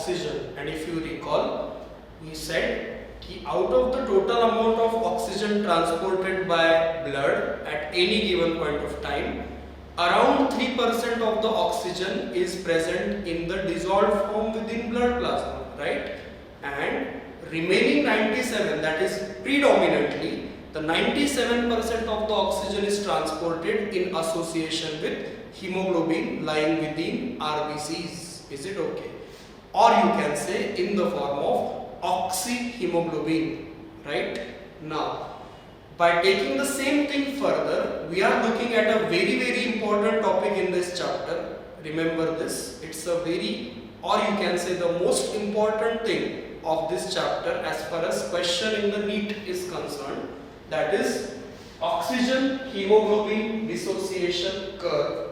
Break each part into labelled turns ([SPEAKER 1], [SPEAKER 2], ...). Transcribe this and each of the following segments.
[SPEAKER 1] oxygen, and if you recall, we said कि out of the total amount of oxygen transported by blood at any given point of time, around 3% of the oxygen is present in the dissolved form within blood plasma, right? And remaining 97, that is predominantly the 97% of the oxygen is transported in association with hemoglobin lying within RBCs. Is it okay? Or you can say in the form of oxyhemoglobin, right? Now, by taking the same thing further, we are looking at a very important topic in this chapter. Remember this, it's a very, or you can say the most important thing of this chapter as far as question in the NEET is concerned, that is oxygen hemoglobin dissociation curve.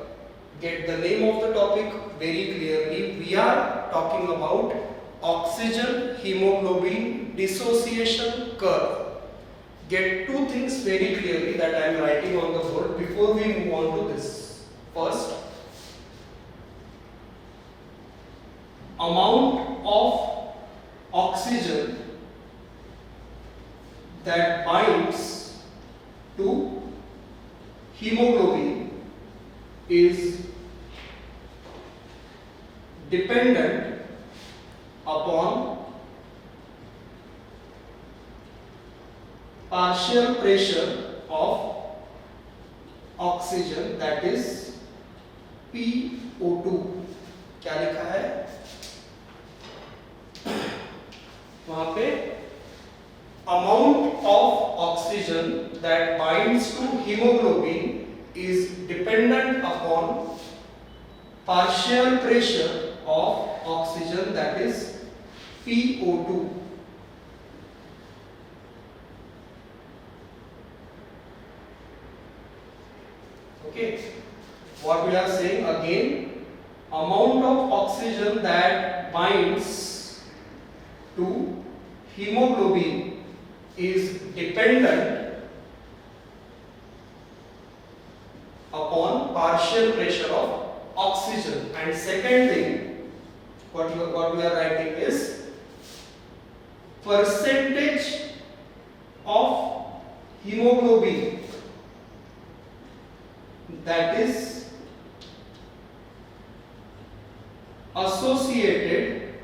[SPEAKER 1] Get the name of the topic very clearly. We are talking about oxygen hemoglobin dissociation curve. Get two things very clearly that I am writing on the board before we move on to this. First, amount of oxygen that binds to hemoglobin is dependent upon partial pressure of oxygen, that is PO2. क्या लिखा है वहां पे? Amount of oxygen that binds to hemoglobin is dependent upon partial pressure of oxygen, that is PO2. Okay, what we are saying again, amount of oxygen that binds to hemoglobin is dependent upon partial pressure of oxygen. And second thing, what we are writing is percentage of hemoglobin that is associated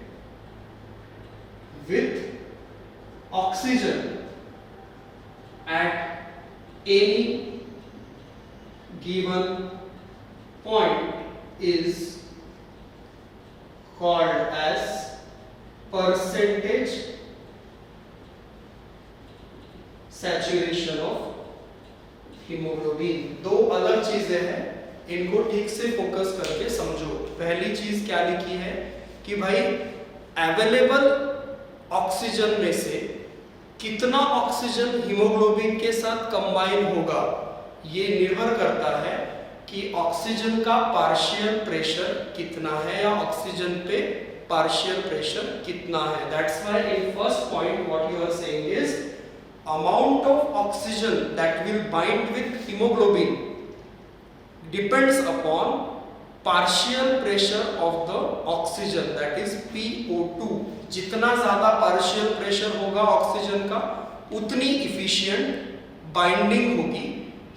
[SPEAKER 1] with oxygen at any given point is called as percentage saturation of haemoglobin. दो अलग चीजें हैं, इनको ठीक से focus करके समझो। पहली चीज क्या लिखी है कि भाई अवेलेबल ऑक्सीजन में से कितना ऑक्सीजन हीमोग्लोबिन के साथ कंबाइन होगा, ये निर्भर करता है कि ऑक्सीजन का पार्शियल प्रेशर कितना है या ऑक्सीजन पे पार्शियल प्रेशर कितना है। That's why in first point what you are saying is amount of oxygen that will bind with hemoglobin depends upon partial pressure of the oxygen, that is PO2। जितना ज्यादा partial pressure होगा oxygen का, उतनी efficient binding होगी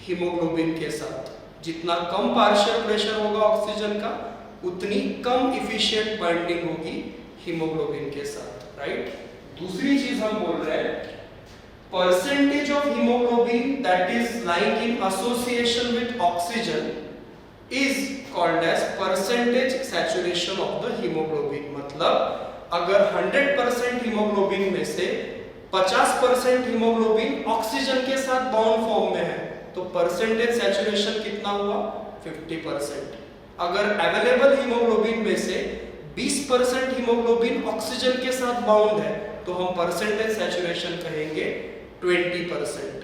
[SPEAKER 1] haemoglobin के साथ। जितना कम partial pressure होगा ऑक्सीजन का, उतनी कम efficient binding होगी हीमोग्लोबिन के साथ, राइट? दूसरी चीज हम बोल रहे हैं percentage of hemoglobin that is lying in association with oxygen is called as percentage saturation of the hemoglobin। मतलब अगर 100% हीमोग्लोबिन में से 50% हीमोग्लोबिन ऑक्सीजन के साथ बाउंड फॉर्म में है, तो परसेंटेज सैचुरेशन कितना हुआ? 50%। अगर अवेलेबल हीमोग्लोबिन में से 20% हीमोग्लोबिन ऑक्सीजन के साथ बाउंड है, तो हम परसेंटेज सैचुरेशन कहेंगे 20%।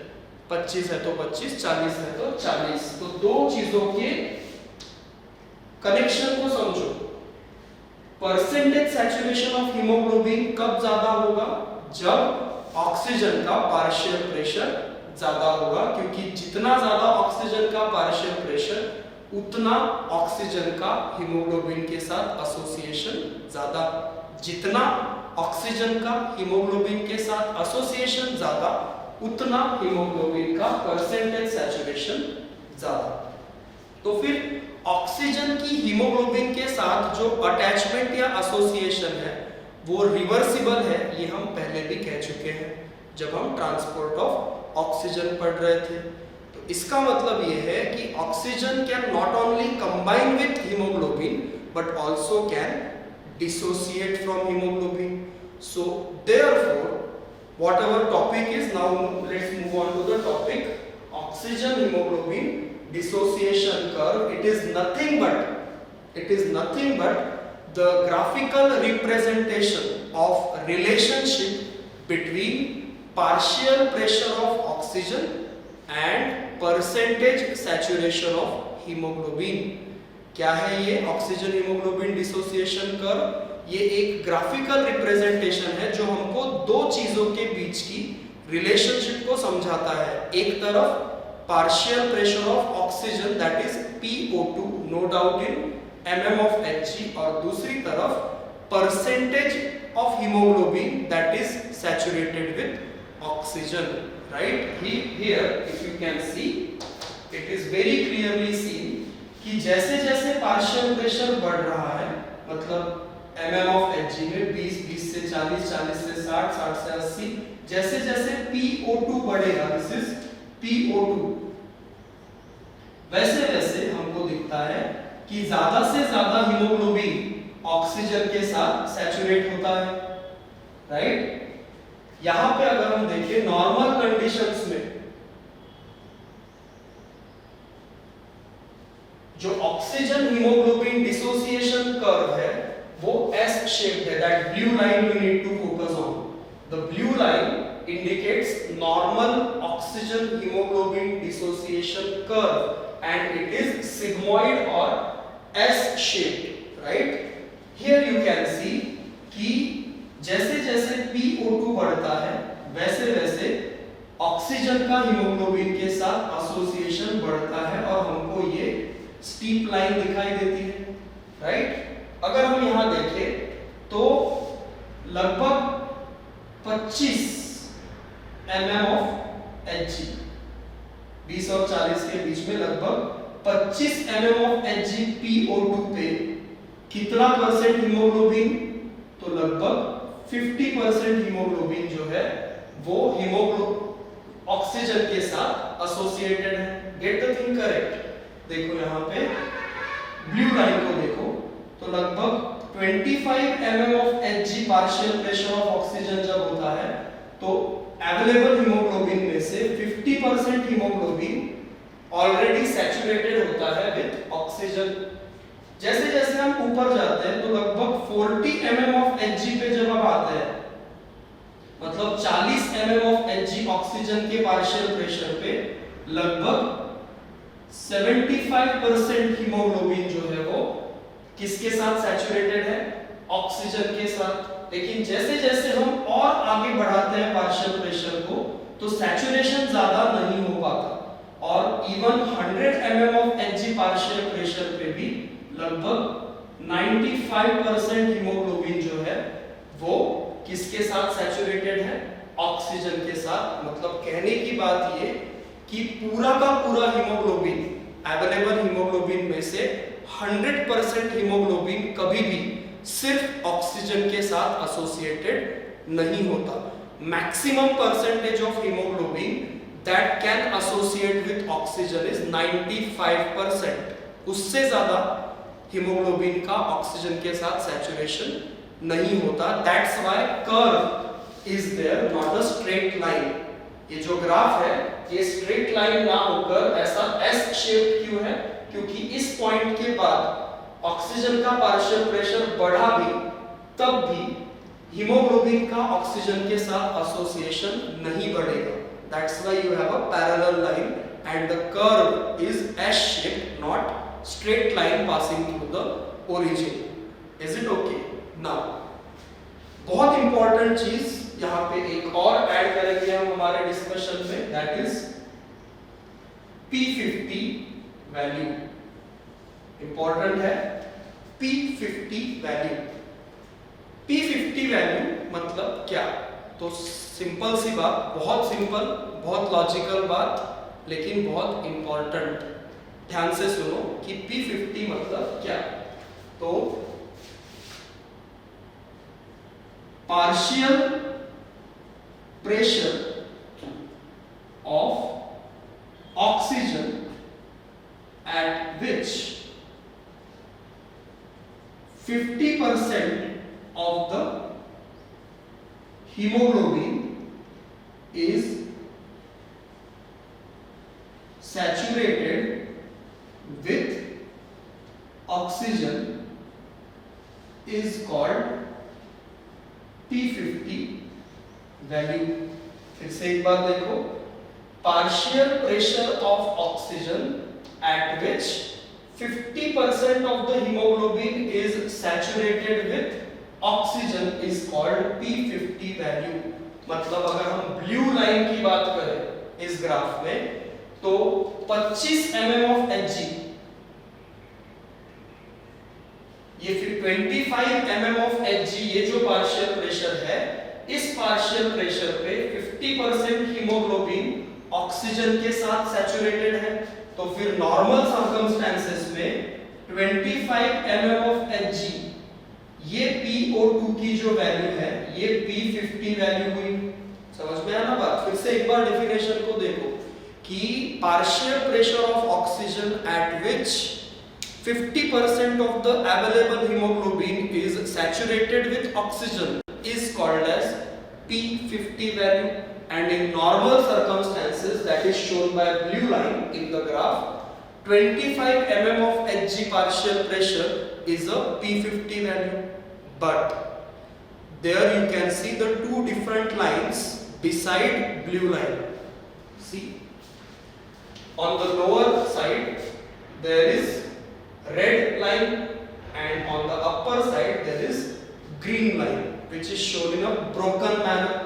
[SPEAKER 1] 25 है तो 25, 40 है तो 40। तो दो चीजों के कनेक्शन को समझो। परसेंटेज सैचुरेशन ऑफ हीमोग्लोबिन कब ज्यादा होगा? जब ऑक्सीजन का पार्शियल प्रेशर ज्यादा होगा, क्योंकि जितना ज्यादा ऑक्सीजन का पार्शियल प्रेशर उतना ऑक्सीजन का हीमोग्लोबिन के साथ एसोसिएशन ज्यादा। जितना ऑक्सीजन का हीमोग्लोबिन के साथ एसोसिएशन ज्यादा, उतना हीमोग्लोबिन का परसेंटेज सैचुरेशन ज्यादा। तो फिर ऑक्सीजन की हीमोग्लोबिन के साथ जो अटैचमेंट या एसोसिएशन है वो रिवर्सिबल है, ये हम पहले भी कह चुके हैं जब हम ट्रांसपोर्ट ऑफ ऑक्सीजन पढ़ रहे थे। तो इसका मतलब ये है कि oxygen can not only combine with haemoglobin but also can dissociate from haemoglobin. So therefore whatever topic is, now let's move on to the topic oxygen hemoglobin dissociation curve. It is nothing but the graphical representation of relationship between partial pressure of oxygen and percentage saturation of hemoglobin. क्या है ये oxygen haemoglobin dissociation curve? ये एक graphical representation है जो हमको दो चीजों के बीच की रिलेशनशिप को समझाता है। एक तरफ partial pressure of oxygen that is PO2 no doubt in mm of Hg, और दूसरी तरफ percentage of haemoglobin that is saturated with oxygen, right? Here if you can see, it is very clearly seen कि जैसे जैसे partial pressure बढ़ रहा है, मतलब mm of Hg में 20 से 40, 40 से 60, 60 से 80, जैसे जैसे PO2 बढ़ेगा, दिस इज PO2, वैसे वैसे हमको दिखता है कि ज्यादा से ज्यादा हीमोग्लोबिन ऑक्सीजन के साथ सैचुरेट होता है, राइट? यहां पे अगर हम देखें नॉर्मल कंडीशंस में जो ऑक्सीजन हीमोग्लोबिन डिसोसिएशन कर्व है वो S shaped है। that blue line we need to focus on. The blue line indicates normal oxygen hemoglobin dissociation curve and it is sigmoid or S shaped, right? Here you can see कि जैसे जैसे PO2 बढ़ता है वैसे वैसे oxygen का haemoglobin के साथ एसोसिएशन बढ़ता है और हमको ये स्टीप लाइन दिखाई देती है, राइट? अगर हम यहां देखें तो लगभग 25 mm of Hg, 20 और 40 के बीच में लगभग 25 mm of Hg PO2 पे कितना परसेंट हीमोग्लोबिन? तो लगभग 50% हीमोग्लोबिन जो है वो ऑक्सीजन के साथ एसोसिएटेड है। Get the thing correct? देखो यहाँ पे ब्लू लाइन को देखो तो लगभग 25 mm of Hg partial pressure of oxygen जब होता है तो अवेलेबल हीमोग्लोबिन में से 50% हीमोग्लोबिन ऑलरेडी सैचुरेटेड होता है विद ऑक्सीजन। जैसे जैसे हम ऊपर जाते हैं तो लगभग 40 mm of Hg पे जब हम आते हैं, मतलब 40 mm of Hg ऑक्सीजन के पार्शियल प्रेशर पे लगभग 75% हीमोग्लोबिन जो है वो किसके साथ सैचुरेटेड है? ऑक्सीजन के साथ। लेकिन जैसे जैसे हम और आगे बढ़ाते हैं पार्शियल प्रेशर को तो सैचुरेशन ज्यादा नहीं हो पाता और even 100 mm of Hg partial pressure पे भी लगभग 95% हीमोग्लोबिन जो है वो किसके साथ सैचुरेटेड है? ऑक्सीजन के साथ। मतलब कहने की बात ये कि पूरा का पूरा हीमोग्लोबिन, अवेलेबल हीमोग्लोबिन में से 100% हीमोग्लोबिन कभी भी सिर्फ ऑक्सीजन के साथ एसोसिएटेड नहीं होता। Maximum percentage of haemoglobin that can associate with oxygen is 95%। उससे ज्यादा हीमोग्लोबिन का ऑक्सीजन के साथ सैचुरेशन नहीं होता। That's why curve is there, not a straight line. ये जो ग्राफ है ये स्ट्रेट लाइन ना होकर ऐसा एस शेप क्यों है? क्योंकि इस पॉइंट के बाद ऑक्सीजन का पार्शियल प्रेशर बढ़ा भी तब भी हीमोग्लोबिन का ऑक्सीजन के साथ एसोसिएशन नहीं बढ़ेगा। That's why you have a parallel line and the curve is S shape, not straight line passing through the origin. Is it okay? Now बहुत इंपॉर्टेंट चीज यहाँ पे एक और ऐड करेंगे हम हमारे डिस्कशन में, that is P50 value. Important है P50 वैल्यू। P50 वैल्यू मतलब क्या? तो सिंपल सी बात, बहुत सिंपल, बहुत लॉजिकल बात, लेकिन बहुत इंपॉर्टेंट। ध्यान से सुनो कि P50 मतलब क्या। तो partial pressure of oxygen at which 50% of the hemoglobin is saturated with oxygen is called P50 value. फिर से एक बार देखो, partial pressure of oxygen at which 50% of the hemoglobin is saturated with oxygen is called P50 value। मतलब अगर हम blue line की बात करें इस ग्राफ में, तो 25 mm of Hg, ये फिर 25 mm of Hg, ये जो पार्शियल प्रेशर है, इस पार्शियल प्रेशर पे 50% हीमोग्लोबिन ऑक्सीजन के साथ सैचुरेटेड है। तो फिर नॉर्मल सर्कमस्टेंसेस में 25 mm of Hg, ये PO2 की जो वैल्यू है, ये P50 वैल्यू हुई। समझ में आना बात? फिर से एक बार डेफिनेशन को देखो कि partial pressure of oxygen eight which 50% of the available hemoglobin is saturated with oxygen is called as P50 value, and in normal circumstances, that is shown by blue line in the graph, 25 mm of Hg partial pressure is a P50 value. But there you can see the two different lines beside blue line. See, on the lower side there is red line, and on the upper side there is green line, which is shown in a broken manner.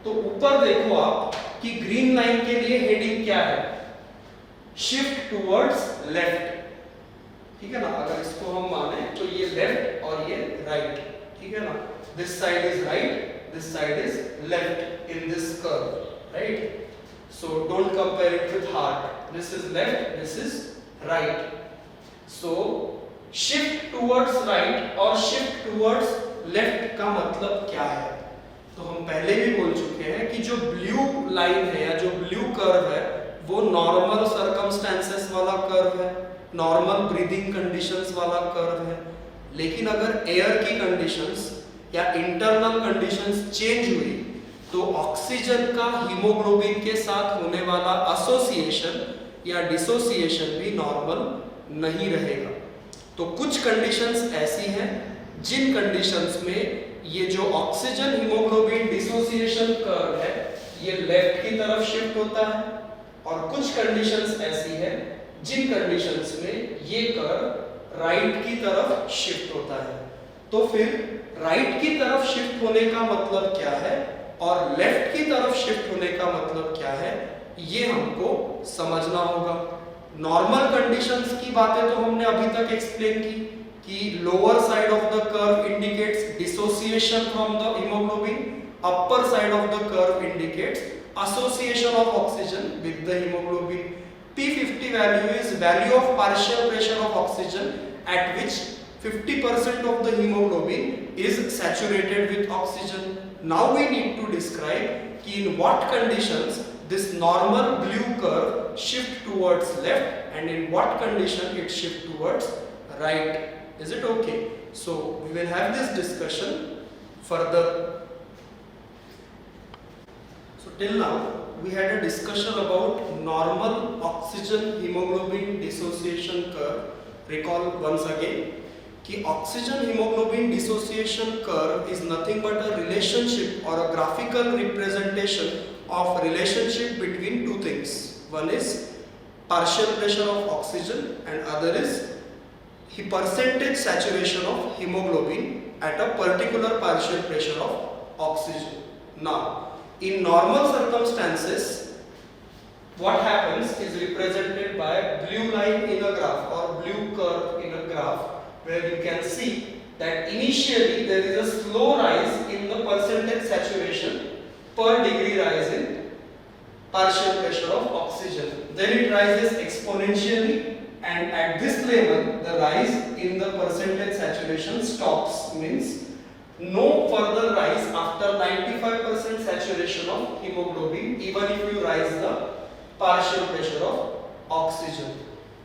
[SPEAKER 1] तो ऊपर देखो आप कि green line के लिए heading क्या है? Shift towards left. ठीक है ना? अगर इसको हम माने तो ये लेफ्ट और ये राइट। ठीक है ना? This side is right, this side is left in this curve, right? So don't compare it with heart. This is left, this is right. So shift towards right और शिफ्ट टुवर्ड्स लेफ्ट का मतलब क्या है? तो हम पहले भी बोल चुके हैं कि जो ब्लू लाइन है या जो ब्लू कर्व है, वो नॉर्मल सर्कमस्टेंसेस वाला कर्व है, नॉर्मल ब्रीदिंग कंडीशंस वाला कर्व है। लेकिन अगर एयर की कंडीशंस या इंटरनल कंडीशंस चेंज हुई, तो ऑक्सीजन का हीमोग्लोबिन के साथ होने वाला एसोसिएशन या डिसोसिएशन भी नॉर्मल नहीं रहेगा। तो कुछ कंडीशंस ऐसी हैं जिन कंडीशंस में ये जो ऑक्सीजन हीमोग्लोबिन डिसोसिएशन कर्व है, ये लेफ्ट की तरफ शिफ्ट होता है, और कुछ कंडीशंस ऐसी है जिन कंडीशंस में ये कर्व राइट की तरफ शिफ्ट होता है। तो फिर राइट की तरफ शिफ्ट होने का मतलब क्या है और लेफ्ट की तरफ शिफ्ट होने का मतलब क्या है, ये हमको समझना होगा। नॉर्मल कंडीशंस की बातें तो हमने अभी तक एक्सप्लेन की कि lower side of the curve indicates dissociation from the haemoglobin, upper side of the curve indicates association of oxygen with the hemoglobin. P50 value is value of partial pressure of oxygen at which 50% of the hemoglobin is saturated with oxygen. Now we need to describe in what conditions this normal blue curve shift towards left and in what condition it shift towards right. Is it okay? So we will have this discussion further. So till now we had a discussion about normal oxygen hemoglobin dissociation curve. Recall once again कि oxygen hemoglobin dissociation curve is nothing but a relationship or a graphical representation of relationship between two things. One is partial pressure of oxygen and other is percentage saturation of hemoglobin at a particular partial pressure of oxygen. Now in normal circumstances what happens is represented by blue line in a graph or blue curve in a graph, where you can see that initially there is a slow rise in the percentage saturation per degree rise in partial pressure of oxygen. Then it rises exponentially, and at this level the rise in the percentage saturation stops, means no further rise after 95% saturation of hemoglobin, even if you rise the partial pressure of oxygen.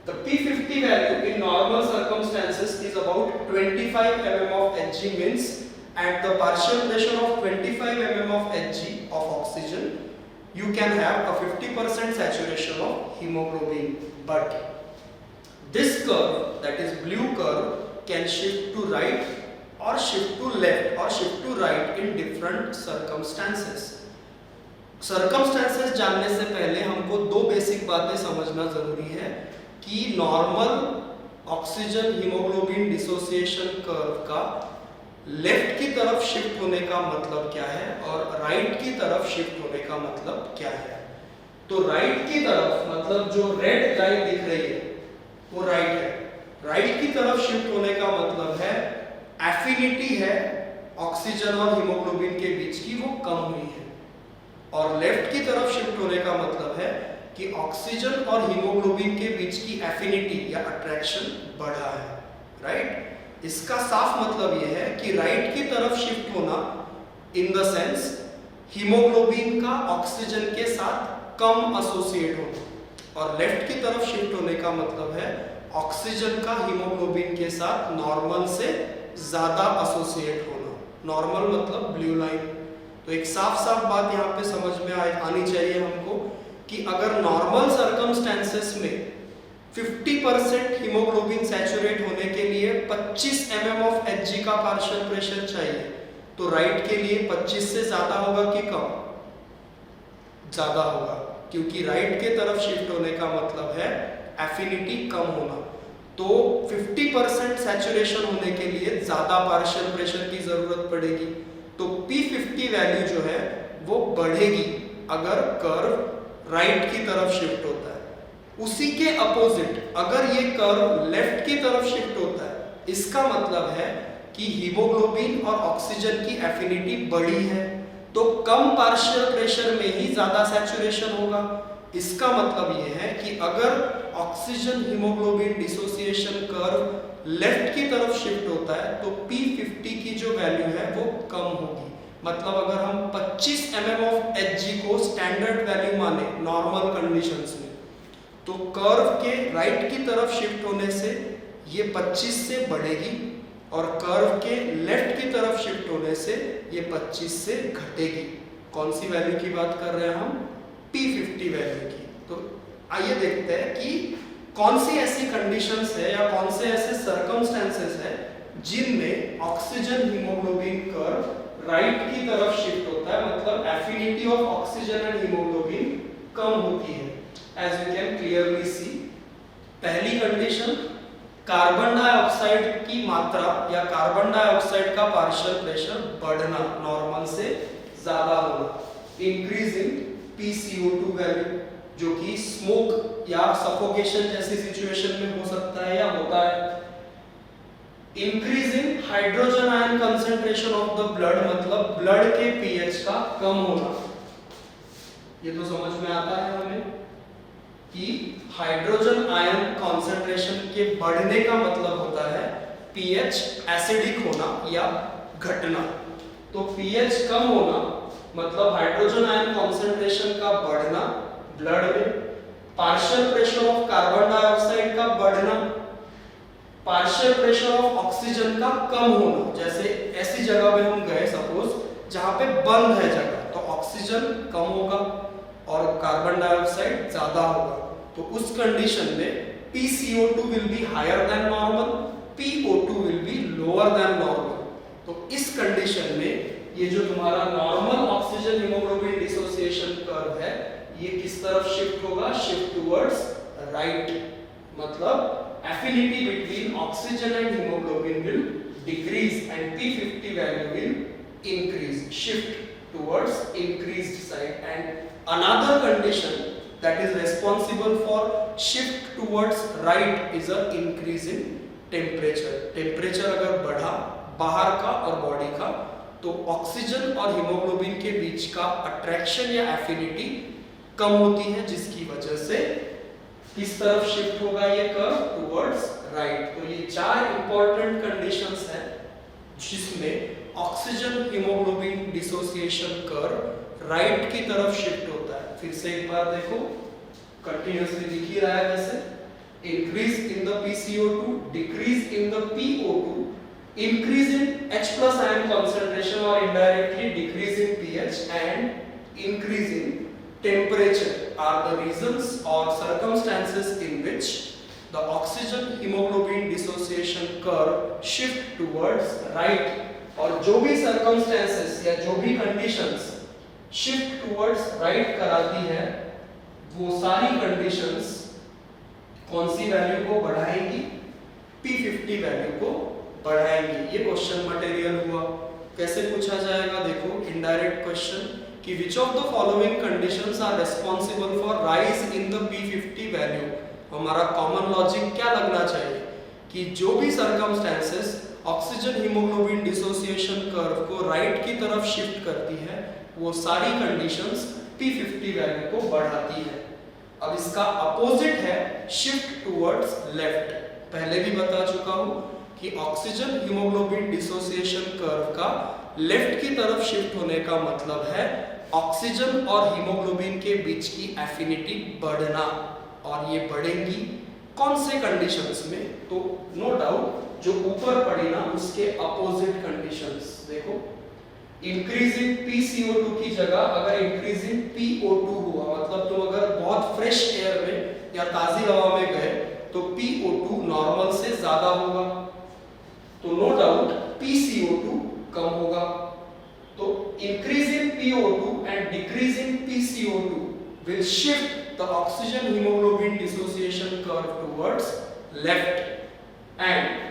[SPEAKER 1] The P50 value in normal circumstances is about 25 mm of Hg, means at the partial pressure of 25 mm of Hg of oxygen you can have a 50% saturation of hemoglobin. But this curve, that is blue curve, can shift to right or shift to left or shift to right in different circumstances. Circumstances जानने से पहले हमको दो basic बातें समझना जरूरी है कि normal oxygen haemoglobin dissociation curve का लेफ्ट की तरफ शिफ्ट होने का मतलब क्या है और राइट की तरफ शिफ्ट होने का मतलब क्या है। तो राइट की तरफ मतलब जो रेड लाइन दिख रही है वो राइट है। राइट की तरफ शिफ्ट होने का मतलब है एफिनिटी है ऑक्सीजन और हीमोग्लोबिन के बीच की वो कम हुई है, और लेफ्ट की तरफ शिफ्ट होने का मतलब है कि ऑक्सीजन और हीमोग्लोबिन के बीच की एफिनिटी या अट्रैक्शन बढ़ा है। राइट, इसका साफ मतलब यह है कि राइट की तरफ शिफ्ट होना इन द सेंस हीमोग्लोबिन का ऑक्सीजन के साथ कम एसोसिएट होना, और लेफ्ट की तरफ शिफ्ट होने का मतलब है ऑक्सीजन का हीमोग्लोबिन के साथ नॉर्मल से ज्यादा एसोसिएट होना। नॉर्मल मतलब ब्लू लाइन। तो एक साफ साफ बात यहाँ पे समझ में आनी चाहिए हमको कि अगर नॉर्मल सर्कमस्टेंसेस में 50% हीमोग्लोबिन सैचुरेट होने के लिए 25 mm ऑफ Hg का पार्शियल प्रेशर चाहिए, तो राइट के लिए 25 से ज्यादा होगा कि कम? ज्यादा होगा, क्योंकि राइट के तरफ शिफ्ट होने का मतलब है एफिनिटी कम होना। तो 50% सैचुरेशन होने के लिए ज्यादा पार्शियल प्रेशर की जरूरत पड़ेगी। तो P50 वैल्यू जो है वो बढ़ेगी अगर कर्व राइट की तरफ शिफ्ट होता है। उसी के अपोजिट अगर ये कर्व लेफ्ट की तरफ शिफ्ट होता है, इसका मतलब है कि हीमोग्लोबिन और ऑक्सीजन की एफिनिटी बढ़ी है, तो कम पार्शियल प्रेशर में ही ज्यादा सैचुरेशन होगा। इसका मतलब ये है कि अगर oxygen haemoglobin dissociation curve left की तरफ शिफ्ट होता है तो P50 की जो वैल्यू है वो कम होगी। मतलब अगर हम 25 mm ऑफ Hg को स्टैंडर्ड वैल्यू माने नॉर्मल कंडीशंस में, तो कर्व के राइट की तरफ शिफ्ट होने से ये 25 से बढ़ेगी, और कर्व के लेफ्ट की तरफ शिफ्ट होने से ये 25 से घटेगी। कौन सी वैल्यू की बात कर रहे हैं हम? P50 वैल्यू की। तो आइए देखते हैं कि कौन सी ऐसी कंडीशंस है या कौन से ऐसे सर्कमस्टेंसेस है जिनमें ऑक्सीजन हीमोग्लोबिन कर्व राइट की तरफ शिफ्ट होता है, मतलब affinity of oxygen and haemoglobin कम होती है। As you can clearly see, पहली कंडीशन, कार्बन डाइऑक्साइड की मात्रा या कार्बन डाइऑक्साइड का पार्शियल प्रेशर बढ़ना, नॉर्मल से ज्यादा होना, इंक्रीज इन PCO2 वैल्यू, जो कि स्मोक या सफोकेशन जैसी सिचुएशन में हो सकता है या होता है। Increase in hydrogen ion concentration of the blood, मतलब ब्लड के pH का कम होना। ये तो समझ में आता है हमें कि हाइड्रोजन आयन कंसंट्रेशन के बढ़ने का मतलब होता है pH एसिडिक होना या घटना। तो pH कम होना मतलब हाइड्रोजन आयन कंसंट्रेशन का बढ़ना ब्लड में, partial pressure of carbon dioxide का बढ़ना, पार्शियल प्रेशर ऑफ ऑक्सीजन का कम होना। जैसे ऐसी जगह में हम गए सपोज जहां पे बंद है जगह, तो ऑक्सीजन कम होगा और कार्बन डाइऑक्साइड ज्यादा होगा। तो उस कंडीशन में PCO2 will be higher than normal, PO2 will be lower than normal. तो इस कंडीशन में ये जो तुम्हारा normal oxygen haemoglobin dissociation curve है, ये किस तरफ शिफ्ट होगा? Shift towards right. मतलब affinity between oxygen and hemoglobin will decrease and P50 value will increase, shift towards increased side. And another condition that is responsible for shift towards right is a increase in temperature. Temperature अगर बढ़ा बाहर का और body का, तो oxygen और haemoglobin के बीच का अट्रैक्शन या एफिनिटी कम होती है, जिसकी वजह से किस तरफ शिफ्ट होगा ये कर्व, टुवर्ड्स राइट। तो ये चार इंपॉर्टेंट कंडीशंस हैं जिसमें oxygen haemoglobin dissociation curve right की तरफ शिफ्ट होता है। फिर से एक बार देखो, कंटिन्यूअसली दिख ही रहा है वैसे, increase in the PCO2, decrease in the PO2, increase in H plus ion concentration or indirectly decrease in pH and increase in temperature are the reasons or circumstances in which the oxygen hemoglobin dissociation curve shift towards right। और जो भी circumstances या जो भी conditions shift towards right कराती है, वो सारी conditions कौन सी वैल्यू को बढ़ाएंगी, P50 वैल्यू को बढ़ाएंगी। ये क्वेश्चन मटेरियल हुआ। कैसे पूछा जाएगा, देखो इनडायरेक्ट क्वेश्चन कि which of the following conditions are responsible for rise in the P50 value. हमारा कॉमन लॉजिक क्या लगना चाहिए कि जो भी circumstances oxygen haemoglobin dissociation curve को राइट की तरफ शिफ्ट करती है, वो सारी कंडीशंस P50 वैल्यू को बढ़ाती है। अब इसका अपोजिट है शिफ्ट टुवर्ड्स लेफ्ट। पहले भी बता चुका हूं कि ऑक्सीजन हीमोग्लोबिन डिसोसिएशन कर्व का लेफ्ट की तरफ शिफ्ट होने का मतलब है ऑक्सीजन और हीमोग्लोबिन के बीच की एफिनिटी बढ़ना। और ये बढ़ेंगी कौन से कंडीशंस में, तो नो डाउट जो ऊपर पड़ी ना उसके अपोजिट कंडीशंस। देखो इंक्रीजिंग PCO2 की जगह अगर इंक्रीजिंग PO2 हुआ, मतलब तुम अगर बहुत फ्रेश एयर में या ताजी हवा में गए तो PO2 नॉर्मल से ज्यादा होगा, तो नो डाउट PCO2 कम होगा। तो increasing PO2 and decreasing PCO2 will shift the oxygen haemoglobin dissociation curve towards left. And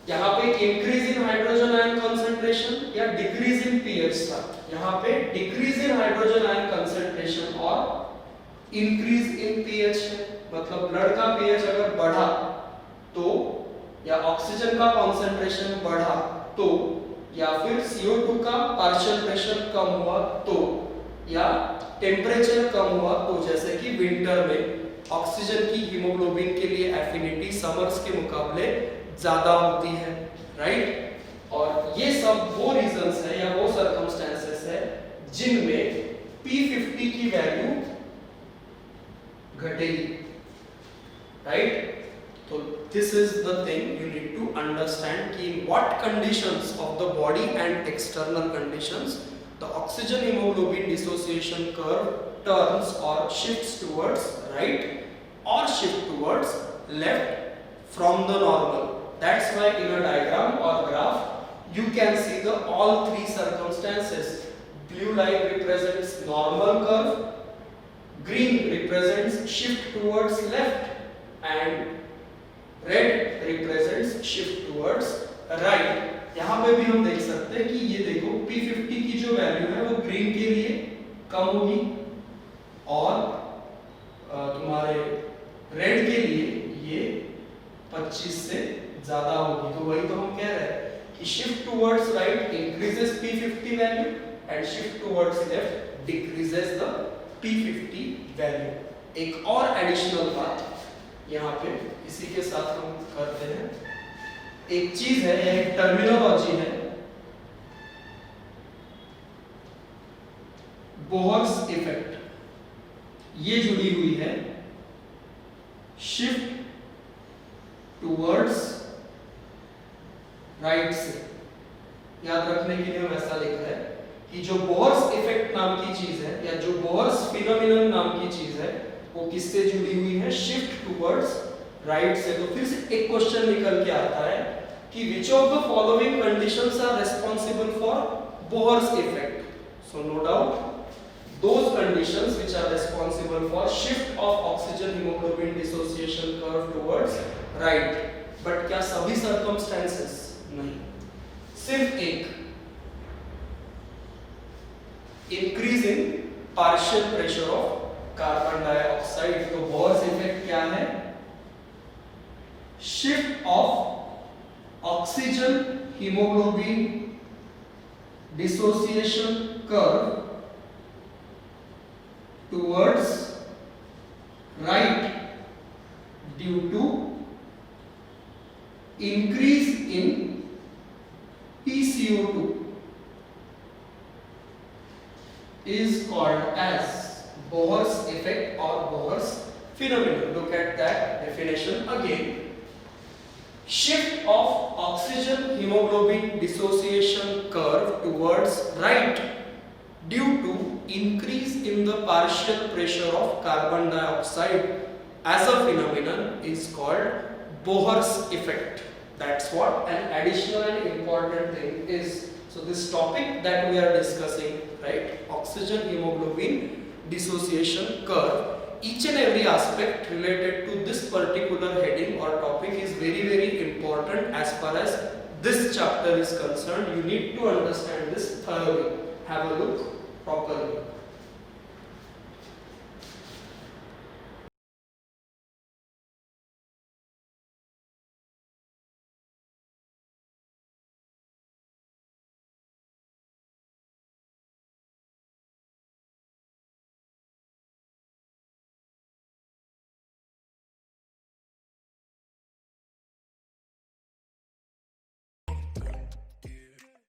[SPEAKER 1] यहाँ पे increase in hydrogen ion concentration या डिक्रीज इन पीएच था, यहाँ पे decrease in hydrogen ion concentration और increase in pH है। मतलब blood का पीएच अगर बढ़ा तो, या ऑक्सीजन का कंसंट्रेशन बढ़ा तो, या फिर CO2 का पार्शियल प्रेशर कम हुआ तो, या टेम्परेचर कम हुआ तो, जैसे कि विंटर में ऑक्सीजन की हीमोग्लोबिन के लिए एफिनिटी समर्स के मुकाबले ज्यादा होती है, राइट। और ये सब वो रीजंस है या वो सर्कमस्टेंसेस है जिनमें P50 की वैल्यू घटेगी, राइट। तो this is the thing you need to understand कि in what conditions of the body and external conditions the oxygen haemoglobin dissociation curve turns और शिफ्ट्स टुवर्ड्स राइट और shift towards left from the normal. That's why in a diagram or graph you can see the all three circumstances. Blue line represents normal curve, green represents shift towards left and red represents shift towards right. यहाँ पे भी हम देख सकते हैं कि ये देखो P50 की जो वैल्यू है वो ग्रीन के लिए कम होगी और तुम्हारे रेड के लिए ये 25 से ज्यादा होगी। तो वही तो हम कह रहे हैं कि shift towards right increases P50 value and shift towards left decreases the P50 value. एक और एडिशनल बात यहाँ पे इसी के साथ हम करते हैं, एक चीज है या एक टर्मिनोलॉजी है, बोहर्स इफेक्ट। ये जुड़ी हुई है शिफ्ट टुवर्ड्स राइट से। याद रखने के लिए हम ऐसा लिख रहे हैं कि जो बोहर्स इफेक्ट नाम की चीज है या जो बोहर्स फिनोमिनन नाम की चीज है वो किससे जुड़ी हुई है, शिफ्ट टुवर्ड्स राइट से। तो फिर से एक क्वेश्चन निकल के आता है कि which of the following conditions are responsible for Bohr's effect? So no doubt those conditions which are responsible for shift of oxygen hemoglobin dissociation curve towards right, but क्या सभी circumstances? नहीं, सिर्फ एक, increase in partial pressure of carbon dioxide. तो Bohr's effect क्या है? Shift of oxygen haemoglobin dissociation curve towards right due to increase in PCO2 is called as Bohr's effect or Bohr's phenomenon. Look at that definition again. Shift of oxygen hemoglobin dissociation curve towards right due to increase in the partial pressure of carbon dioxide as a phenomenon is called Bohr's effect. That's what an additional and important thing is. So this topic that we are discussing, right, oxygen hemoglobin dissociation curve, each and every aspect related to this particular heading or topic is very important as far as this chapter is concerned. You need to understand this thoroughly. Have a look properly.